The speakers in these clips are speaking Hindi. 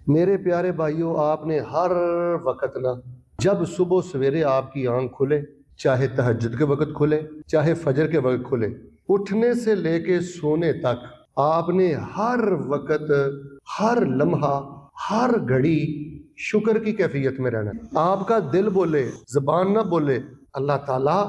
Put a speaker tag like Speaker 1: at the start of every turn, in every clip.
Speaker 1: मेरे प्यारे भाइयों, आपने हर वक्त ना, जब सुबह सवेरे आपकी आंख खुले, चाहे तहज्जुद के वक्त खुले, चाहे फजर के वक्त खुले, उठने से लेके सोने तक आपने हर वक्त, हर लम्हा, हर घड़ी शुक्र की कैफियत में रहना। आपका दिल बोले, जबान ना बोले, अल्लाह ताला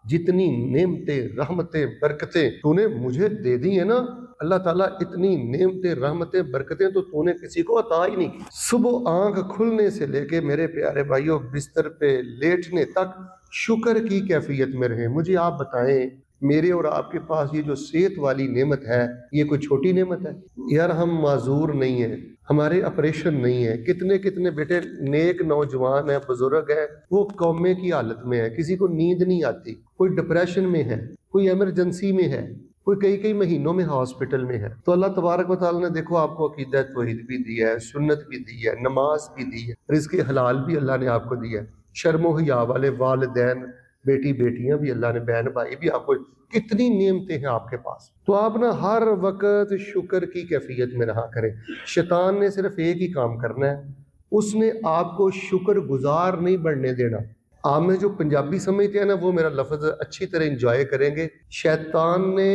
Speaker 1: जितनी नेमतें, रहमतें, बरकतें तूने मुझे दे दी है ना, अल्लाह ताला इतनी नेमतें, रहमतें, बरकतें तो तूने किसी को अता ही नहीं की। सुबह आंख खुलने से लेके मेरे प्यारे भाइयों बिस्तर पे लेटने तक शुक्र की कैफियत में रहे। मुझे आप बताएं, मेरे और आपके पास ये जो सेहत वाली नेमत है, ये कोई छोटी नेमत है यार? हम माजूर नहीं है, हमारे ऑपरेशन नहीं है, कितने कितने बेटे नेक नौजवान है, बुजुर्ग है, वो कौमे की हालत में है, किसी को नींद नहीं आती, कोई डिप्रेशन में है, कोई इमरजेंसी में है, कोई कई कई महीनों में हॉस्पिटल में है। तो अल्लाह तबारक व तआला ने देखो आपको अकीदा तौहीद भी दी है, सुन्नत भी दी है, नमाज भी दी है, रिज़्क़ हलाल भी अल्लाह ने आपको दिया है, शर्मो हिया वाले वालिदैन, बेटी बेटियां भी अल्लाह ने, बहन भाई भी आपको, कितनी नेमतें हैं आपके पास। तो आप ना हर वक्त शुक्र की कैफियत में रहा करें। शैतान ने सिर्फ एक ही काम करना है, उसने आपको शुक्र गुजार नहीं बनने देना। आप में जो पंजाबी समझते हैं ना, वो मेरा लफ्ज अच्छी तरह इंजॉय करेंगे। शैतान ने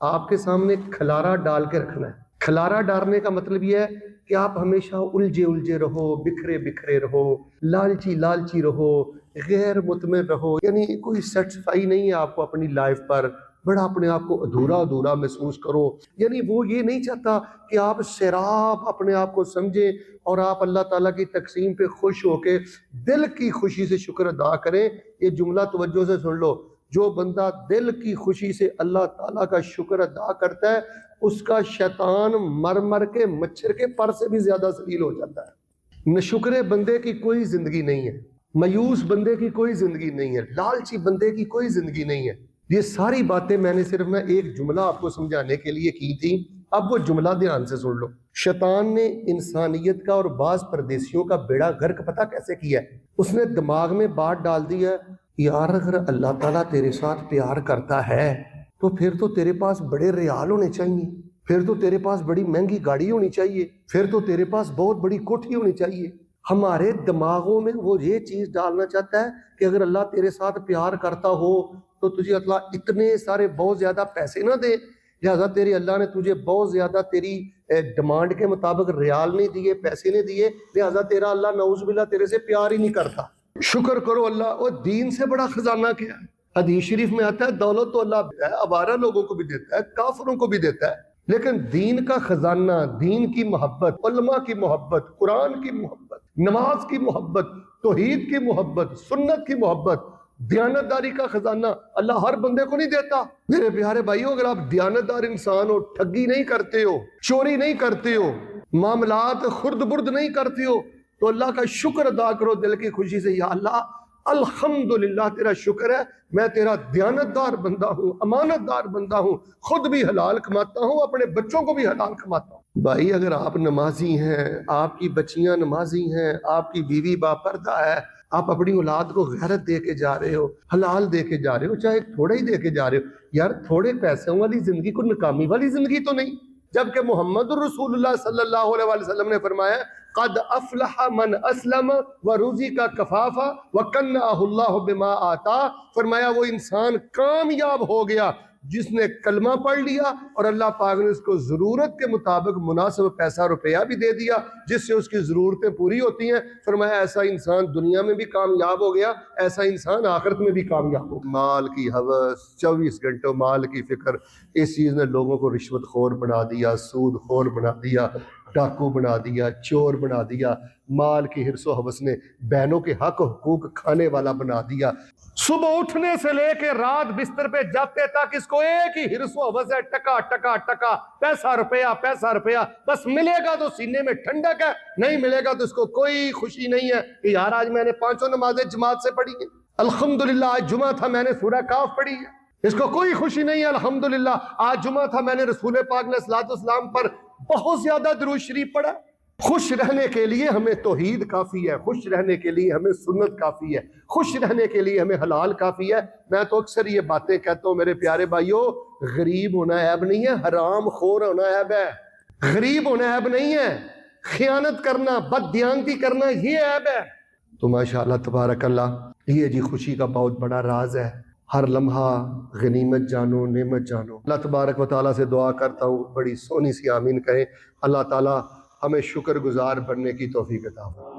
Speaker 1: आपके सामने खलारा डाल के रखना है। खलारा डालने का मतलब यह है कि आप हमेशा उलझे उलझे रहो, बिखरे बिखरे रहो, लालची लालची रहो, गैर मुतमिन रहो, यानी कोई सेटिस्फाई नहीं है आपको अपनी लाइफ पर, बड़ा अपने आप को अधूरा अधूरा महसूस करो। यानी वो ये नहीं चाहता कि आप सैराब अपने आप को समझें और आप अल्लाह ताला की तकसीम पे खुश होके दिल की खुशी से शुक्र अदा करें। ये जुमला तवज्जो से सुन लो, जो बंदा दिल की खुशी से अल्लाह ताला का शुक्र अदा करता है, उसका शैतान मर मर के मच्छर के पर से भी ज्यादा जलील हो जाता है। नशुक्रे बंदे की कोई जिंदगी नहीं है, मायूस बंदे की कोई जिंदगी नहीं है, लालची बंदे की कोई जिंदगी नहीं है। ये सारी बातें मैंने सिर्फ मैं एक जुमला आपको समझाने के लिए की थी। अब वो जुमला ध्यान से सुन लो। शैतान ने इंसानियत का और बाज परदेशियों का बेड़ा गर्क पता कैसे किया है? उसने दिमाग में बात डाल दी है, यार अगर अल्लाह ताला तेरे साथ प्यार करता है तो फिर तो तेरे पास बड़े रियाल होने चाहिए, फिर तो तेरे पास बड़ी महंगी गाड़ी होनी चाहिए, फिर तो तेरे पास बहुत बड़ी कोठी होनी चाहिए। हमारे दिमागों में वो ये चीज डालना चाहता है कि अगर अल्लाह तेरे साथ प्यार करता हो तो तुझे अल्लाह इतने सारे बहुत ज्यादा पैसे ना दे, लिहाजा तेरे अल्लाह ने तुझे बहुत ज्यादा तेरी डिमांड के मुताबिक रियाल नहीं दिए, पैसे नहीं दिए, लिहाजा तेरा अल्लाह नऊज़ुबिल्लाह तेरे से प्यार ही नहीं करता। शुक्र करो अल्लाह, और दीन से बड़ा खजाना क्या है? हदीस शरीफ में आता है, दौलत तो अल्लाह देता है, अवारा लोगों को भी देता है, काफिरों को भी देता है, लेकिन दीन का खजाना, दीन की मोहब्बत, उलमा की मोहब्बत, कुरान की मोहब्बत, नमाज की मोहब्बत, तौहीद की मोहब्बत, सुन्नत की मोहब्बत, दयानतदारी का खजाना अल्लाह हर बंदे को नहीं देता। मेरे प्यारे भाइयों, अगर आप दयानतदार इंसान हो, ठगी नहीं करते हो, चोरी नहीं करते हो, मामलात खुर्द बुर्द नहीं करते हो, तो अल्लाह का शुक्र अदा करो दिल की खुशी से, या अल्लाह अल्हम्दुलिल्लाह तेरा शुक्र है, मैं तेरा दयानतदार बंदा हूँ, अमानतदार बंदा हूँ, खुद भी हलाल कमाता हूँ, अपने बच्चों को भी हलाल कमाता हूँ। भाई अगर आप नमाजी हैं, आपकी बच्चियां नमाजी हैं, आपकी बीवी बापर्दा है, आप अपनी औलाद को गैरत दे के जा रहे हो, हलाल दे के जा रहे हो, चाहे थोड़ा ही दे के जा रहे हो, यार थोड़े पैसों वाली जिंदगी को नकामी वाली जिंदगी तो नहीं। जबकि मोहम्मद रसूलुल्लाह सल्लल्लाहु अलैहि वसल्लम ने फरमाया, कद अफलह मन अस्लम व रुज़ी का कफाफा व कन्नाहुल्लाहु बिमा आता। फरमाया वो इंसान कामयाब हो गया जिसने कलमा पढ़ लिया और अल्लाह पाक ने उसको जरूरत के मुताबिक मुनासिब पैसा रुपया भी दे दिया जिससे उसकी जरूरतें पूरी होती हैं। फरमाया ऐसा इंसान दुनिया में भी कामयाब हो गया, ऐसा इंसान आखिरत में भी कामयाब हो। माल की हवस, 24 घंटों माल की फिक्र, इस चीज ने लोगों को रिश्वतखोर बना दिया, सूदखोर बना दिया, डाकू बना दिया, चोर बना दिया। माल की हिर्सो हवस ने बहनों के हक हुकूक खाने वाला बना दिया। सुबह उठने से लेके रात बिस्तर पे जाते तक इसको एक ही हिर्सो हवस है, टका टका टका, पैसा रुपया, बस मिलेगा तो सीने में ठंडक है, नहीं मिलेगा तो इसको कोई खुशी नहीं है कि यार आज मैंने 5 नमाजें जमात से पढ़ी है, अल्हम्दुलिल्लाह आज जुमा था मैंने सूरह काफ पढ़ी है। इसको कोई खुशी नहीं है, अल्हम्दुलिल्लाह आज जुमा था मैंने रसूल पाक ने सलाम पर बहुत ज्यादा दुरूद शरीफ पढ़ा। खुश रहने के लिए हमें तौहीद काफी है, खुश रहने के लिए हमें सुन्नत काफी है, खुश रहने के लिए हमें हलाल काफी है। मैं तो अक्सर ये बातें कहता हूं मेरे प्यारे भाइयों, गरीब होना ऐब नहीं है, हराम खोर होना ऐब है। गरीब होना ऐब नहीं है, खियानत करना, बददियांती करना ये ऐब है। तो माशाअल्लाह तबारक अल्लाह ये जी खुशी का बहुत बड़ा राज है। हर लम्हा गनीमत जानो, नेमत जानो। अल्लाह तबारक व तआला से दुआ करता हूँ बड़ी सोनी सी आमीन कहें। अल्लाह ताला हमें शुक्रगुजार बनने की तौफीक अता फरमाए।